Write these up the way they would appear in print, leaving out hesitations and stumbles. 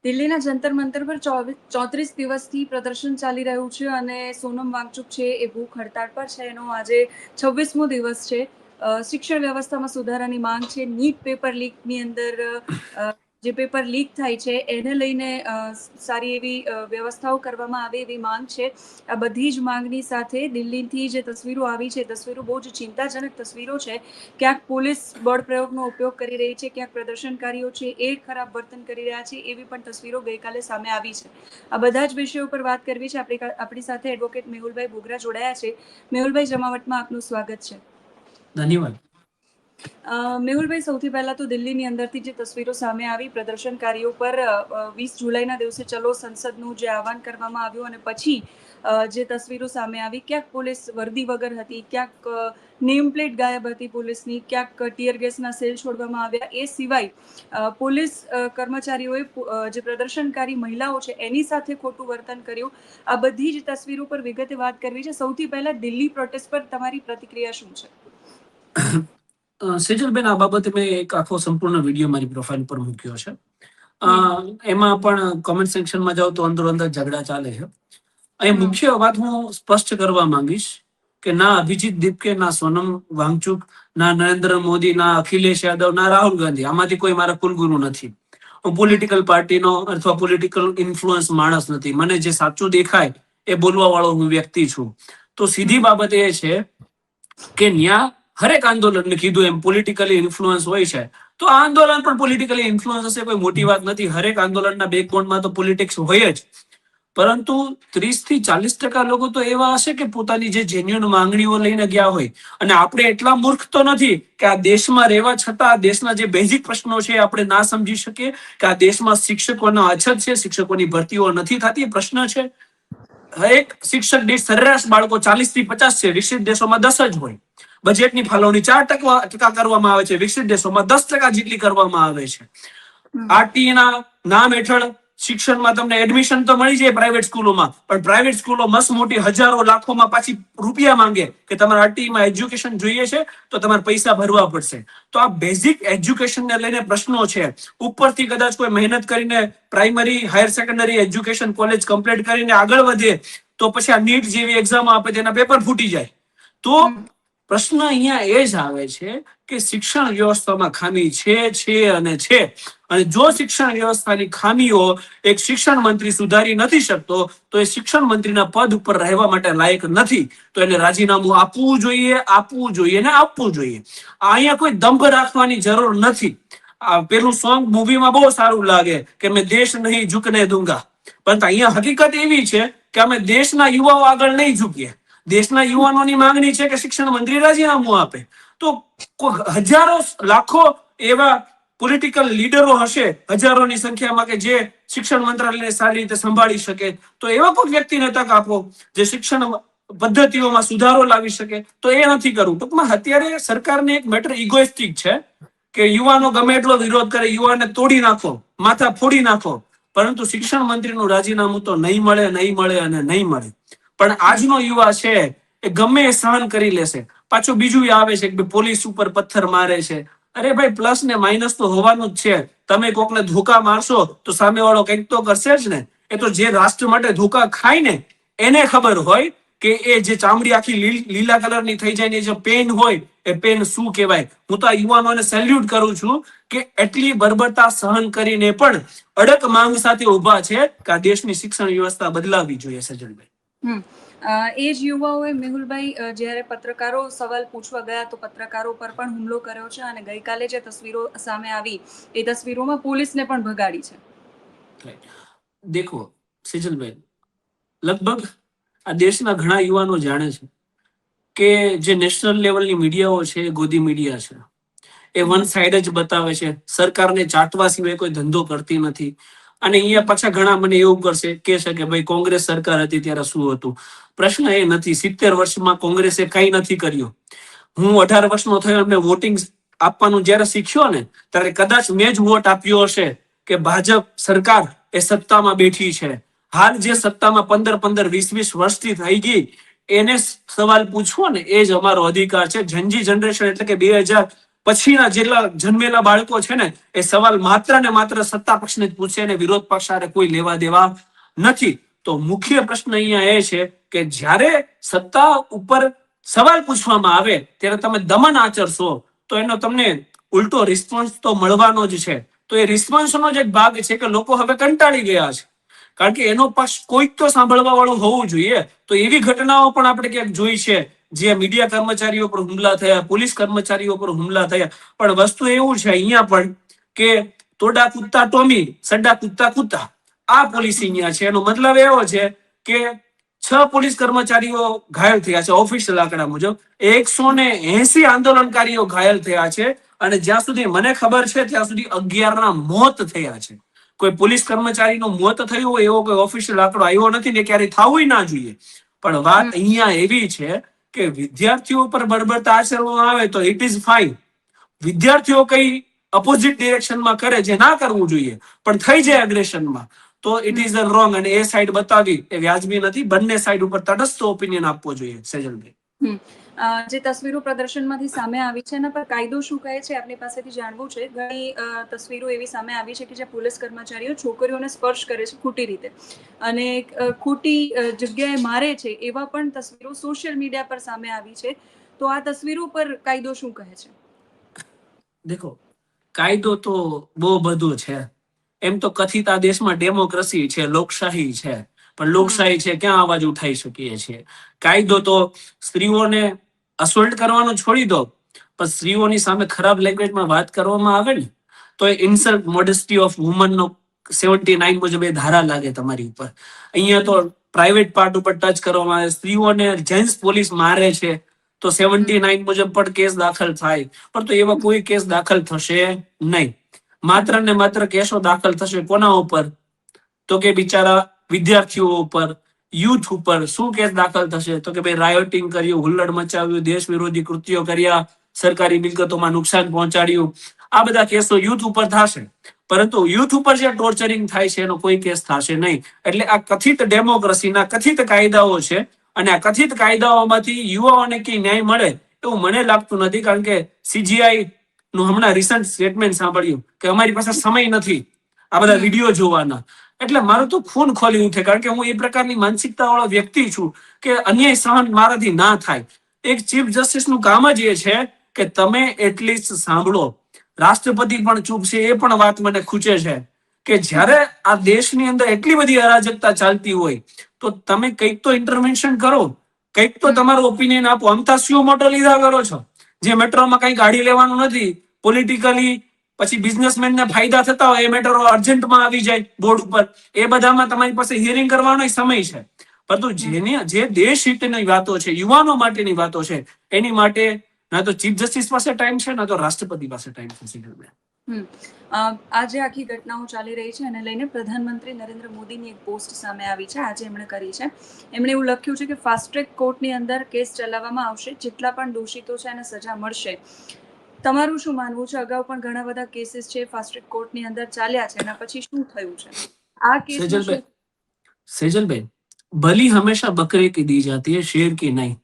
દિલ્હીના જંતર મંતર પર 34 દિવસથી પ્રદર્શન ચાલી રહ્યું છે અને સોનમ વાંગચુક છે એ ભૂખ હડતાળ પર છે. એનો આજે 26મો દિવસ છે. શિક્ષણ વ્યવસ્થામાં સુધારાની માંગ છે. નીટ પેપર લીકની અંદર જે પેપર લીક થાય છે એને લઈને સારી એવી વ્યવસ્થાઓ કરવામાં આવે એવી માંગ છે. આ બધી જ માંગની સાથે દિલ્હીથી જે તસવીરો આવી છે, તસવીરો બહુ જ ચિંતાજનક તસવીરો છે. ક્યાંક પોલીસ બળ પ્રયોગનો ઉપયોગ કરી રહી છે, ક્યાંક પ્રદર્શનકારીઓ છે એ ખરાબ વર્તન કરી રહ્યા છે, એવી પણ તસવીરો ગઈકાલે સામે આવી છે. આ બધા જ વિષયો પર વાત કરવી છે. આપણી સાથે એડવોકેટ મેહુલભાઈ બોગરા જોડાયા છે. મેહુલભાઈ, જમાવટમાં આપનું સ્વાગત છે. ધન્યવાદ. મેહુલભાઈ, સૌથી પહેલા તો દિલ્હીની અંદરથી જે તસવીરો સામે આવી પ્રદર્શનકારીઓ પર 20 જુલાઈના દિવસે ચલો સંસદનું જે આહવાન કરવામાં આવ્યું અને પછી જે તસવીરો સામે આવી, ક્યાંક પોલીસ વર્દી વગર હતી, ક્યાંક નેમ પ્લેટ ગાયબ હતી પોલીસની, ક્યાંક ટીયર ગેસના સેલ છોડવામાં આવ્યા. એ સિવાય પોલીસ કર્મચારીઓએ જે પ્રદર્શનકારી મહિલાઓ છે એની સાથે ખોટું વર્તન કર્યું. આ બધી જ તસવીરો પર વિગતે વાત કરવી છે. સૌથી પહેલા દિલ્હી પ્રોટેસ્ટ પર તમારી પ્રતિક્રિયા શું છે? સેજલબેન, આ બાબતે મેં એક આખો સંપૂર્ણ વિડીયો મારી પ્રોફાઇલ પર મૂક્યો છે. એમાં પણ કોમેન્ટ સેક્શનમાં જાઓ તો અંદરો અંદર ઝઘડા ચાલે છે. અહીં મુખ્ય વાત હું સ્પષ્ટ કરવા માંગીશ કે ના અભિજીત દીપકે, ના સોનમ વાંગચુક, ના નરેન્દ્ર મોદી, ના અખિલેશ યાદવ, ના રાહુલ ગાંધી, આમાંથી કોઈ મારા કુલગુરુ નથી. હું પોલિટિકલ પાર્ટીનો અથવા પોલિટિકલ ઇન્ફ્લુઅન્સ માણસ નથી. મને જે સાચું દેખાય એ બોલવા વાળો હું વ્યક્તિ છું. તો સીધી બાબત એ છે કે ન્યા હરેક આંદોલનને કીધું એમ પોલિટિકલી ઇન્ફ્લુઅન્સ હોય છે, તો આ આંદોલન પણ પોલિટિકલી ઇન્ફ્લુઅન્સ હશે, કોઈ મોટી વાત નથી. હરેક આંદોલનના બેકબોનમાં તો પોલિટિક્સ હોય જ. પરંતુ 30 થી 40% લોકો તો એવા હશે કે પોતાની જે જેન્યુઅન માંગણીઓ લઈને ગયા હોય. અને આપણે એટલા મૂર્ખ તો નથી કે આ દેશમાં રહેવા છતાં આ દેશના જે બેઝિક પ્રશ્નો છે આપણે ના સમજી શકીએ કે આ દેશમાં શિક્ષકોનો અછત છે, શિક્ષકોની ભરતીઓ નથી થતી, પ્રશ્ન છે. એક શિક્ષક દીઠ સરેરાશ બાળકો 40 થી 50 છે. વિકસિત દેશોમાં 10 જ હોય. બજેટની ફાળવણી 4% કરવામાં આવે છે. વિકસિત દેશોમાં 10% જેટલી કરવામાં આવે છે. આરટીઈ ના નામ હેઠળ શિક્ષણમાં તમને એડમિશન તો મળી જાય પ્રાઇવેટ સ્કૂલોમાં, પણ પ્રાઇવેટ સ્કૂલો મસ્ત મોટી હજારો લાખોમાં પાછી રૂપિયા માંગે કે તમારે આરટીઈમાં એજ્યુકેશન જોઈએ છે તો તમારે પૈસા ભરવા પડશે. તો આ બેઝિક એજ્યુકેશનને લઈને પ્રશ્નો છે. ઉપરથી કદાચ કોઈ મહેનત કરીને primary, higher secondary education college complete કરીને આગળ વધે તો પછી આ નીટ જેવી એક્ઝામ આપે તેના પેપર ફૂટી જાય. તો પ્રશ્ન અહીંયા એ જ આવે છે કે શિક્ષણ વ્યવસ્થામાં ખામી છે અને છે. અને જો શિક્ષણ વ્યવસ્થાની ખામીઓ એક શિક્ષણ મંત્રી સુધારી નથી શકતો તો એ શિક્ષણ મંત્રીના પદ ઉપર રહેવા માટે લાયક નથી. તો એને રાજીનામું આપવું જોઈએ ને આપવું જોઈએ. અહીંયા કોઈ દંભ રાખવાની જરૂર નથી. પેલું સોંગ મૂવીમાં બહુ સારું લાગે કે મેં દેશ નહીં ઝુકને દૂંગા, પરંતુ અહીંયા હકીકત એવી છે કે અમે દેશના યુવાઓ આગળ નહીં ઝૂકીએ. દેશના યુવાનોની માંગણી છે કે શિક્ષણ મંત્રી રાજીનામું આપે. તો હજારો લાખો એવા પોલિટિકલ લીડરો હશે હજારોની સંખ્યામાં કે જે શિક્ષણ મંત્રાલયને સારી રીતે સંભાળી શકે. તો એવા કોઈ વ્યક્તિને તક આપો જે શિક્ષણ પદ્ધતિઓમાં સુધારો લાવી શકે. તો એ નથી કરવું. ટૂંકમાં અત્યારે સરકારને એક મેટર ઇગોઇસ્ટિક છે કે યુવાનો ગમે એટલો વિરોધ કરે, યુવાનને તોડી નાખો, માથા ફોડી નાખો, પરંતુ શિક્ષણ મંત્રીનું રાજીનામું તો નહીં મળે અને નહીં મળે. પણ આજનો યુવા છે એ ગમે એ સહન કરી લેશે. પાછું બીજું આવે છે કે પોલીસ ઉપર પથ્થર મારે છે. અરે ભાઈ, પ્લસ ને માઇનસ તો હોવાનું જ છે. તમે કોકને ધોકા મારશો તો સામેવાળો કંઈક તો કરશે જ ને. એ તો જે રાષ્ટ્ર માટે ધોકા ખાય ને એને ખબર હોય કે એ જે ચામડી આખી લીલા કલરની થઈ જાય ને જે પેન હોય એ પેન શું કહેવાય. હું તો આ યુવાનોને સેલ્યુટ કરું છું કે એટલી બર્બરતા સહન કરીને પણ અડગ માંગ સાથે ઉભા છે કે આ દેશની શિક્ષણ વ્યવસ્થા બદલાવી જોઈએ. સજલભાઈ, એ જ યુવાઓએ મેહુલભાઈ જ્યારે પત્રકારો સવાલ પૂછવા ગયા તો પત્રકારો પર પણ હુમલો કર્યો છે અને ગઈકાલે જે તસવીરો સામે આવી એ તસવીરોમાં પોલીસને પણ ભગાડી છે. દેખો સેજલભાઈ, લગભગ આ દેશના ઘણા યુવાનો જાણે છે કે જે નેશનલ લેવલની મીડિયાઓ છે, ગોદી મીડિયા છે, એ વન સાઇડ જ બતાવે છે. સરકારને ચાટવા સિવાય કોઈ ધંધો કરતી નથી. અને અહીંયા પાછા ઘણા મને એવું કરશે કે છે કે ભાઈ કોંગ્રેસ સરકાર હતી ત્યારે શું હતું. પ્રશ્ન એ નથી. 70 વર્ષમાં કોંગ્રેસે કઈ નથી કર્યું. હું 18 વર્ષનો થયો અને વોટિંગ આપવાનું જયારે શીખ્યો ને ત્યારે કદાચ મેં જ વોટ આપ્યો હશે કે ભાજપ સરકાર એ સત્તામાં બેઠી છે. હાલ જે સત્તામાં 15, 20 વર્ષથી થઈ ગઈ એને સવાલ પૂછવો ને એ જ અમારો અધિકાર છે. જનજી જનરેશન એટલે કે પછીના જેટલા જન્મેલા બાળકો છે ને એ સવાલ માત્ર ને માત્ર સત્તા પક્ષને જ પૂછે અને વિરોધ પક્ષ સાથે કોઈ લેવા દેવા નથી. તો મુખ્ય પ્રશ્ન અહીંયા એ છે કે જ્યારે સત્તા ઉપર સવાલ પૂછવામાં આવે ત્યારે તમે દમન આચરશો તો એનો તમને ઉલટો રિસ્પોન્સ તો મળવાનો જ છે. તો એ રિસ્પોન્સનો જ એક ભાગ છે કે લોકો હવે કંટાળી ગયા છે, કારણ કે એનો પક્ષ કોઈક તો સાંભળવા વાળું હોવું જોઈએ. તો એવી ઘટનાઓ પણ આપણે ક્યાંક જોઈ છે જે મીડિયા કર્મચારીઓ પર હુમલા થયા, પોલીસ કર્મચારીઓ પર હુમલા થયા. પણ વસ્તુ એવું છે અહીંયા પણ કે તોડા કુત્તા ટોમી સડા કુત્તા કુત્તા, આ પોલિસી અહીંયા છે. એનો મતલબ એવો છે કે 6 પોલીસ કર્મચારીઓ ઘાયલ થયા છે ઓફિશિયલ આંકડા મુજબ, 180 આંદોલનકારીઓ ઘાયલ થયા છે અને જ્યાં સુધી મને ખબર છે ત્યાં સુધી 11 ના મોત થયા છે. કોઈ પોલીસ કર્મચારીનું મોત થયું હોય એવો કોઈ ઓફિશિયલ આંકડો આવ્યો નથી ને ક્યારેય થવું ના જોઈએ. પણ વાત અહીંયા એવી છે કે વિદ્યાર્થીઓ પર બર્બરતા આચરવામાં આવે તો ઇટ ઇઝ ફાઇન. વિદ્યાર્થીઓ કઈ અપોઝિટ ડિરેક્શનમાં કરે જે ના કરવું જોઈએ પણ થઈ જાય અગ્રેશનમાં તો ઇટ ઇઝ રોંગ, અને એ સાઈડ બતાવી એ વ્યાજબી નથી. બંને સાઈડ ઉપર તટસ્થ ઓપિનિયન આપવો જોઈએ. સેજલભાઈ, જે તસવીરો પ્રદર્શનમાંથી સામે આવી છે એના પર કાયદો શું કહે છે આપની પાસેથી જાણવું છે. ઘણી તસવીરો એવી સામે આવી છે કે જ્યાં પોલીસ કર્મચારીઓ છોકરીઓને સ્પર્શ કરે છે ખોટી રીતે અને ખોટી જગ્યાએ મારે છે, એવા પણ તસવીરો સોશિયલ મીડિયા પર સામે આવી છે. તો આ તસવીરો પર કાયદો શું કહે છે? દેખો, કાયદો તો બહુ બધું છે. એમ તો કથિત આ દેશમાં ડેમોક્રેસી છે, લોકશાહી છે, પણ લોકશાહી છે ક્યાં અવાજ ઉઠાઈ શકીએ છીએ. કાયદો તો સ્ત્રીઓને અસોલ્ટ કરવાનું છોડી દો, પણ સ્ત્રીઓની સામે ખરાબ લેંગ્વેજમાં વાત કરવામાં આવે ને તો એ ઇન્સલ્ટ મોડેસ્ટી ઓફ વુમન નો 79 મુજબ એ ધારા લાગે તમારી ઉપર. અહીંયા તો પ્રાઇવેટ પાર્ટ ઉપર ટચ કરવામાં આવે, સ્ત્રીઓને જેન્ટ્સ પોલીસ મારે છે તો 79 મુજબ પણ કેસ દાખલ થાય, પણ તો એવા કોઈ કેસ દાખલ થશે નહીં. માત્ર ને માત્ર કેસો દાખલ થશે કોના ઉપર? તો કે બિચારા વિદ્યાર્થીઓ ઉપર, યુથ ઉપર. શું કેસ દાખલ થશે? તો કે ભાઈ રાયોટિંગ કર્યું, હુલ્લડ મચાવ્યું, દેશ વિરોધી કૃત્યો કર્યા, સરકારી મિલકતોમાં નુકસાન પહોંચાડ્યું. આ બધા કેસો યુથ ઉપર થશે, પરંતુ યુથ ઉપર જે ટોર્ચરિંગ થાય છે એનો કોઈ કેસ થશે નહીં. એટલે આ કથિત ડેમોક્રેસીના કથિત કાયદાઓ છે અને આ કથિત કાયદાઓમાંથી યુવાઓને કઈ ન્યાય મળે એવું મને લાગતું નથી, કારણ કે CGI નું હમણાં રિસન્ટ સ્ટેટમેન્ટ સાંભળ્યું કે અમારી પાસે સમય નથી આ બધા વિડીયો જોવાના. એટલે મારું તો ખૂન ખોલી ઉઠે, કારણ કે હું એ પ્રકારની માનસિકતા વાળો વ્યક્તિ છું કે અન્યાય સહન મારાથી ના થાય. એક ચીફ જસ્ટિસ નું કામ જ એ છે કે તમે એટલીસ્ટ સાંભળો. રાષ્ટ્રપતિ પણ ચૂપ છે, એ પણ વાત મને ખૂચે છે કે જ્યારે આ દેશની અંદર એટલી બધી અરાજકતા ચાલતી હોય તો તમે કંઈક તો ઇન્ટરવેન્શન કરો, કંઈક તો તમારો ઓપિનિયન આપો. અમથા સ્યુ મોટો લીધા કરો છો જે મેટ્રોમાં કઈ ગાડી લેવાનું નથી, પોલિટિકલી પછી બિઝનેસમેન ને ફાયદા થતા હોય એ મેટરો અર્જન્ટમાં આવી જાય બોર્ડ ઉપર, એ બધામાં તમારી પાસે હિયરિંગ કરવાનો સમય છે. પરંતુ જે દેશ હિતની વાતો છે, યુવાનો માટેની વાતો છે, એની માટે ના તો ચીફ જસ્ટિસ પાસે ટાઈમ છે ના તો રાષ્ટ્રપતિ પાસે ટાઈમ છે. આજે આખી ઘટનાઓ ચાલી રહી છે અને લઈને પ્રધાનમંત્રી નરેન્દ્ર મોદીની એક પોસ્ટ સામે આવી છે, આજે એમણે કરી છે. એમણે એવું લખ્યું છે કે ફાસ્ટ ટ્રેક કોર્ટની અંદર કેસ ચલાવવામાં આવશે, જેટલા પણ દોષિતો છે એને સજા મળશે. તમારું શું માનવું છે? અગાઉ પણ ઘણા બધા કેસીસ છે ફાસ્ટ ટ્રેક કોર્ટની અંદર ચાલ્યા છે, એના પછી શું થયું છે આ કેસમાં? સેજલબેન, ભલી હંમેશા બકરે કી દી જાતી હૈ, શેર કી નહીં.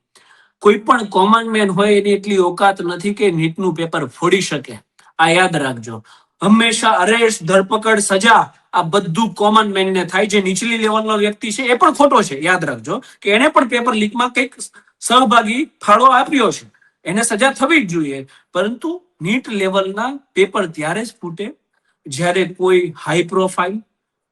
કોઈ પણ કોમન મેન હોય એની એટલી ઓકાત નથી કે નીટનું પેપર ફોડી શકે. આ યાદ રાખજો. હંમેશા અરેસ્ટ, ધરપકડ, સજા આ બધું કોમન મેન ને થાય. જે નીચલી લેવલનો વ્યક્તિ છે એ પણ ખોટો છે, યાદ રાખજો કે એને પણ પેપર લીકમાં કંઈક સહભાગી ફાળો આપ્યો છે, એને સજા થવી જ જોઈએ. પરંતુ નીટ લેવલના પેપર ત્યારે જ ફૂટે જ્યારે કોઈ હાઈ પ્રોફાઇલ,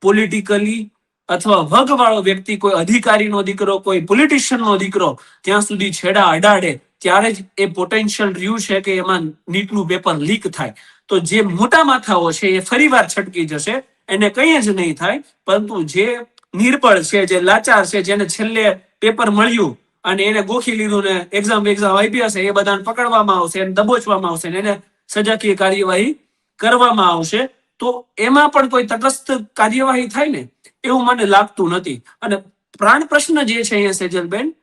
પોલિટિકલી અથવા વગવાળો વ્યક્તિ, કોઈ અધિકારીનો દીકરો, કોઈ પોલિટિશિયનનો દીકરો ત્યાં સુધી છેડા અડાડે ત્યારે જ એ પોટેન્શિયલ રહ્યું છે કે એમાં નીટનું પેપર લીક થાય. તો જે મોટા માથાઓ છે એ ફરીવાર છટકી જશે, એને કંઈ જ નહીં થાય. પરંતુ જે નિર્બળ છે, જે લાચાર છે, જેને છેલ્લે પેપર મળ્યું અને એને ગોખી લીધું ને એક્ઝામ આપી હશે, એ બધાને પકડવામાં આવશે, એને દબોચવામાં આવશે, એને સજાકીય કાર્યવાહી કરવામાં આવશે. તો એમાં પણ કોઈ તટસ્થ કાર્યવાહી થાય ને એવું મને લાગતું નથી. અને પ્રાણ પ્રશ્ન જે છે અહીંયા સેજલબેન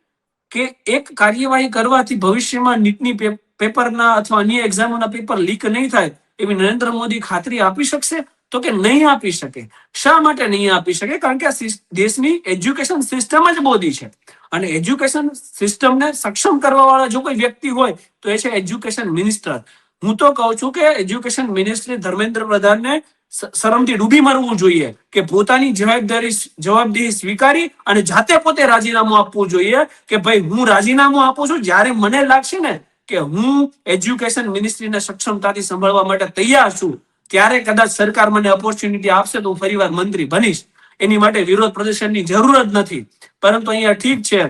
કે એક કાર્યવાહી કરવાથી ભવિષ્યમાં નીટની પેપરના અથવા અન્ય એક્ઝામોના પેપર લીક નહીં થાય એવી નરેન્દ્ર મોદી ખાતરી આપી શકશે? તો કે નહીં આપી શકે. શા માટે નહીં આપી શકે? કારણ કે આ દેશની એજ્યુકેશન સિસ્ટમ જ બોધી છે અને એજ્યુકેશન સિસ્ટમને સક્ષમ કરવા વાળા જો કોઈ વ્યક્તિ હોય તો એ છે એજ્યુકેશન મિનિસ્ટર. હું તો કહું છું કે એજ્યુકેશન મિનિસ્ટ્રી ધર્મેન્દ્ર પ્રધાનને શરમથી ડૂબી મરવું જોઈએ કે પોતાની જવાબદારી સ્વીકારી અને જાતે પોતે રાજીનામું આપવું જોઈએ કે ભાઈ હું રાજીનામું આપું છું જ્યારે મને લાગશે ને કે હું એજ્યુકેશન મિનિસ્ટ્રીને સક્ષમતાથી સંભાળવા માટે તૈયાર છું ત્યારે કદાચ સરકાર મને ઓપોર્ચ્યુનિટી આપશે તો હું ફરીવાર મંત્રી બનીશ. એની માટે વિરોધ પ્રદર્શનની જરૂર જ નથી. પરંતુ અહીંયા ઠીક છે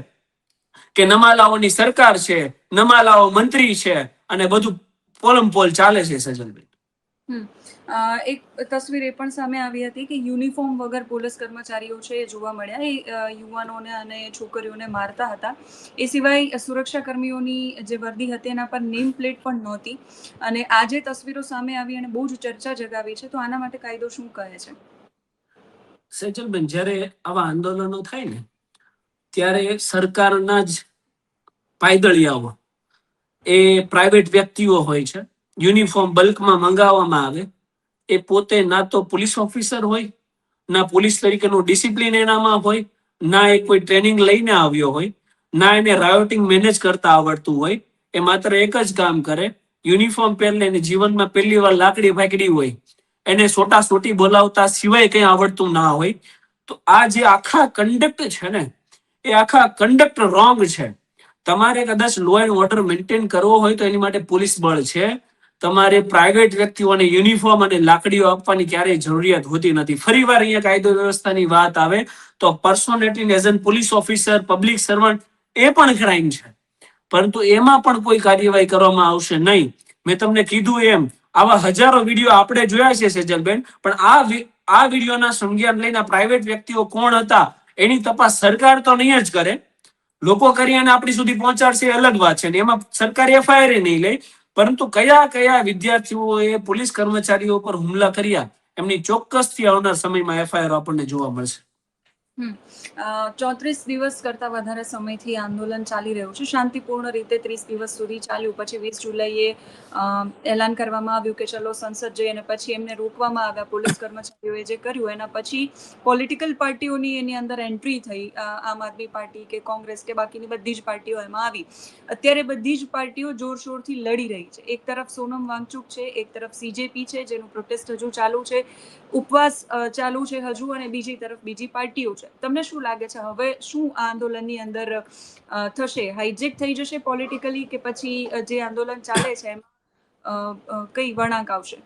કે નમાલાઓની સરકાર છે, નમાલાઓ મંત્રી છે અને બધું પોલમપોલ ચાલે છે. સજલભાઈ, એક તસવીર એ પણ સામે આવી હતી કે યુનિફોર્મ વગર પોલીસ કર્મચારીઓ છે એ જોવા મળ્યા. એ યુવાનોને અને છોકરીઓને મારતા હતા. એ સિવાય સુરક્ષા કર્મીઓની જે વર્દી હતી એના પર નેમ પ્લેટ પણ નહોતી. અને આ જે તસવીરો સામે આવી અને બહુ જ ચર્ચા જગાવી છે, તો આના માટે કાયદો શું કહે છે? સેજલબેન, જ્યારે આવા આંદોલનો થાય ને ત્યારે સરકારના જ પાયદળિયાઓ એ પ્રાઇવેટ વ્યક્તિઓ હોય છે. યુનિફોર્મ બલ્કમાં મંગાવવામાં આવે. એ પોતે ના તો પોલીસ ઓફિસર હોય, ના પોલીસ તરીકેનું ડિસિપ્લિન એનામાં હોય, ના એ કોઈ ટ્રેનિંગ લઈને આવ્યો હોય, ના એને રાયોટિંગ મેનેજ કરતા આવડતું હોય. એ માત્ર એક જ કામ કરે, યુનિફોર્મ પહેરીને એને જીવનમાં પહેલી વાર લાકડી ભાગડી હોય, એને સોટા સોટી બોલાવતા સિવાય કંઈ આવડતું ના હોય. તો આ જે આખા કન્ડક્ટ છે ને, એ આખા કન્ડક્ટ રોંગ છે. તમારે કદાચ લો એન્ડ ઓર્ડર મેન્ટેન કરવો હોય તો એની માટે પોલીસ બળ છે. તમારે પ્રાઇવેટ વ્યક્તિઓને યુનિફોર્મ અને લાકડીઓ આપવાની ક્યારેય જરૂરિયાત હોતી નથી. ફરીવાર અહીંયા કાયદો વ્યવસ્થાની વાત આવે તો personality as an police officer, public servant એ પણ ક્રાઇમ છે. પરંતુ એમાં પણ કોઈ કાર્યવાહી કરવામાં આવશે નહીં. મેં તમને કીધું એમ આવા હજારો વિડીયો આપણે જોયા છે સેજલબેન, પણ આ વિડીયોના સંજ્ઞાન લઈને પ્રાઇવેટ વ્યક્તિઓ કોણ હતા એની તપાસ સરકાર તો નહીં જ કરે. લોકો કરી અને આપણી સુધી પહોંચાડશે એ અલગ વાત છે. એમાં સરકાર એફઆઈઆર નહીં લે. પરંતુ કયા કયા વિદ્યાર્થીઓએ પોલીસ કર્મચારીઓ પર હુમલા કર્યા એમની ચોક્કસથી આવનાર સમયમાં એફઆઈઆર આપણને જોવા મળશે. 34 દિવસ કરતાં વધારે સમયથી આંદોલન ચાલી રહ્યું છે. શાંતિપૂર્ણ રીતે 30 દિવસ સુધી ચાલ્યું. પછી 20 જુલાઈએ એલાન કરવામાં આવ્યું કે ચલો સંસદ જઈએ, અને પછી એમને રોકવામાં આવ્યા. પોલીસ કર્મચારીઓએ જે કર્યું એના પછી પોલિટિકલ પાર્ટીઓની એની અંદર એન્ટ્રી થઈ. આમ આદમી પાર્ટી કે કોંગ્રેસ કે બાકીની બધી જ પાર્ટીઓ એમાં આવી. અત્યારે બધી જ પાર્ટીઓ જોરશોરથી લડી રહી છે. એક તરફ સોનમ વાંગચુક છે, એક તરફ CJP છે જેનું પ્રોટેસ્ટ હજુ ચાલુ છે, ઉપવાસ ચાલુ છે હજુ, અને બીજી તરફ બીજી પાર્ટીઓ છે. તમને શું લાગે છે હવે શું આ આંદોલનની અંદર થશે? હાઈજેક થઈ જશે પોલિટિકલી, કે પછી જે આંદોલન ચાલે છે એમાં કઈ વળાંક આવશે?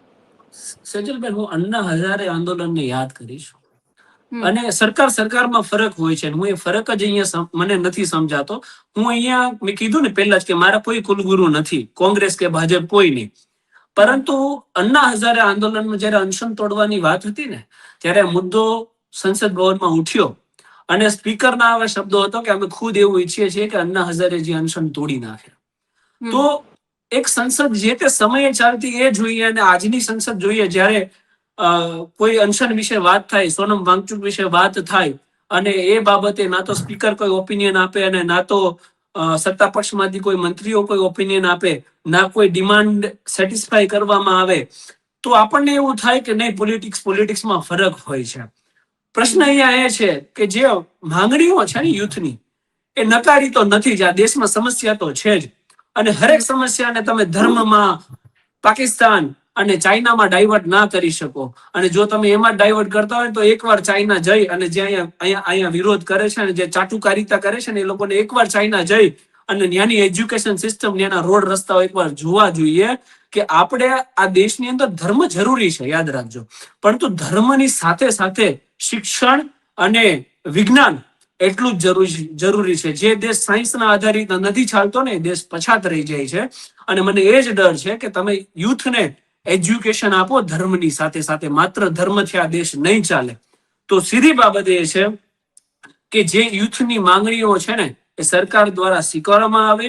સેજલબેન, હું અન્ના હઝારે આંદોલનને યાદ કરીશ. અને સરકારમાં ફરક હોય છે. હું એ ફરક જ અહીંયા મને નથી સમજાતો. હું અહીંયા મેં કીધું ને પહેલા જ કે મારા કોઈ કુલગુરુ નથી, કોંગ્રેસ કે ભાજપ કોઈ નહીં. પરંતુ અન્ના હઝારે આંદોલનમાં જયારે અનશન તોડવાની વાત હતી ને, ત્યારે મુદ્દો સંસદ ભવનમાં ઉઠ્યો અને સ્પીકરના આવા શબ્દો હતો કે અમે ખુદ એવું ઈચ્છીએ છીએ કે અન્ના હઝારેજી અનશન તોડી નાખે. તો એક સંસદ જે તે સમયે ચાલતી એ જોઈએ અને આજની સંસદ જોઈએ જ્યારે કોઈ અનશન વિશે વાત થાય, સોનમ વાંગચુક વિશે વાત થાય અને એ બાબતે ના તો સ્પીકર કોઈ ઓપિનિયન આપે અને ના તો સત્તા પક્ષમાંથી કોઈ મંત્રીઓ કોઈ ઓપિનિયન આપે, ના કોઈ ડિમાન્ડ સેટિસ્ફાય કરવામાં આવે, તો આપણને એવું થાય કે નહીં, પોલિટિક્સમાં ફરક હોય છે. પ્રશ્ન અહીંયા એ છે કે જે માંગણીઓ છે ને યુથની, એ નકારી તો નથી જ. આ દેશમાં સમસ્યા તો છે જ. અને હરેક સમસ્યાને તમે ધર્મમાં, પાકિસ્તાન અને ચાઇનામાં ડાયવર્ટ ના કરી શકો. અને જો તમે એમાં ડાયવર્ટ કરતા હોય તો એકવાર ચાઇના જઈ અને જે અહીંયા વિરોધ કરે છે અને જે ચાટુકારિતા કરે છે ને, એ લોકોને એકવાર ચાઇના જઈ અને ત્યાંની એજ્યુકેશન સિસ્ટમ, ત્યાંના રોડ રસ્તાઓ એકવાર જોવા જોઈએ કે આપણે આ દેશની અંદર ધર્મ જરૂરી છે, યાદ રાખજો. પરંતુ ધર્મની સાથે સાથે શિક્ષણ અને વિજ્ઞાન એટલું જ જરૂરી છે. જે દેશ સાયન્સના આધારિત નથી ચાલતો ને, એ દેશ પછાત રહી જાય છે. અને મને એ જ ડર છે કે તમે યુથને એજ્યુકેશન આપો ધર્મની સાથે સાથે. માત્ર ધર્મથી આ દેશ નહીં ચાલે. તો સીધી બાબત એ છે કે જે યુથની માંગણીઓ છે ને, એ સરકાર દ્વારા સ્વીકારવામાં આવે.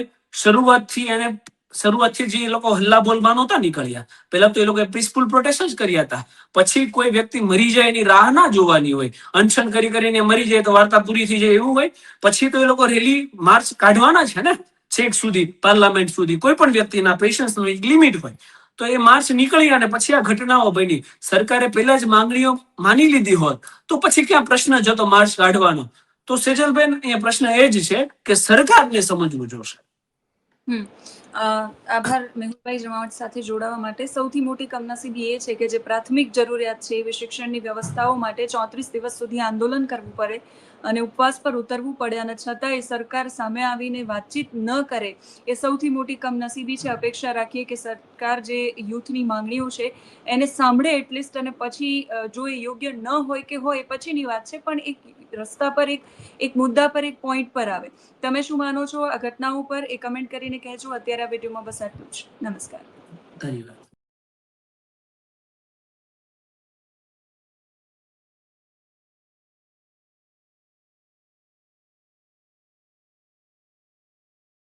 શરૂઆતથી જે લોકો હલ્લાબોલમાં નહોતા નીકળ્યા, પહેલા તો એ લોકો પીસફુલ પ્રોટેસ્ટ જ કર્યા હતા. પછી કોઈ વ્યક્તિ મરી જાય એની રાહ ના જોવાની હોય. અનશન કરીને મરી જાય તો વાર્તા પૂરી થઈ જાય એવું હોય. પછી તો એ લોકો રેલી માર્ચ કાઢવાના છે ને, છેક સુધી પાર્લામેન્ટ સુધી. કોઈ પણ વ્યક્તિના પેશન્સનો એક લિમિટ હોય. તો એ માર્ચ નીકળી અને પછી આ ઘટનાઓ બની. સરકારે પહેલા જ માંગણીઓ માની લીધી હોત તો પછી ક્યાં પ્રશ્ન જતો માર્ચ કાઢવાનો? તો સેજલબેન, એ પ્રશ્ન એ જ છે કે સરકારને સમજવું જોશે. આભાર મેહુલભાઈ જમાવટ સાથે જોડાવા માટે. સૌથી મોટી કમનસીબી એ છે કે જે પ્રાથમિક જરૂરિયાત છે એવી શિક્ષણની વ્યવસ્થાઓ માટે 34 દિવસ સુધી આંદોલન કરવું પડે અને ઉપવાસ પર ઉતરવું પડે અને છતાંય સરકાર સામે આવીને વાતચીત ન કરે એ સૌથી મોટી કમનસીબી છે. અપેક્ષા રાખીએ કે સરકાર જે યુથની માંગણીઓ છે એને સાંભળે એટલીસ્ટ, અને પછી જો એ યોગ્ય ન હોય કે હોય પછીની વાત છે, પણ એક રસ્તા પર એક મુદ્દા પર એક પોઈન્ટ પર આવે. તમે શું માનો છો આ ઘટનાઓ પર એ કમેન્ટ કરીને કહેજો. અત્યારે આ વિડીયોમાં બસ આટલું જ. નમસ્કાર. ધન્યવાદ.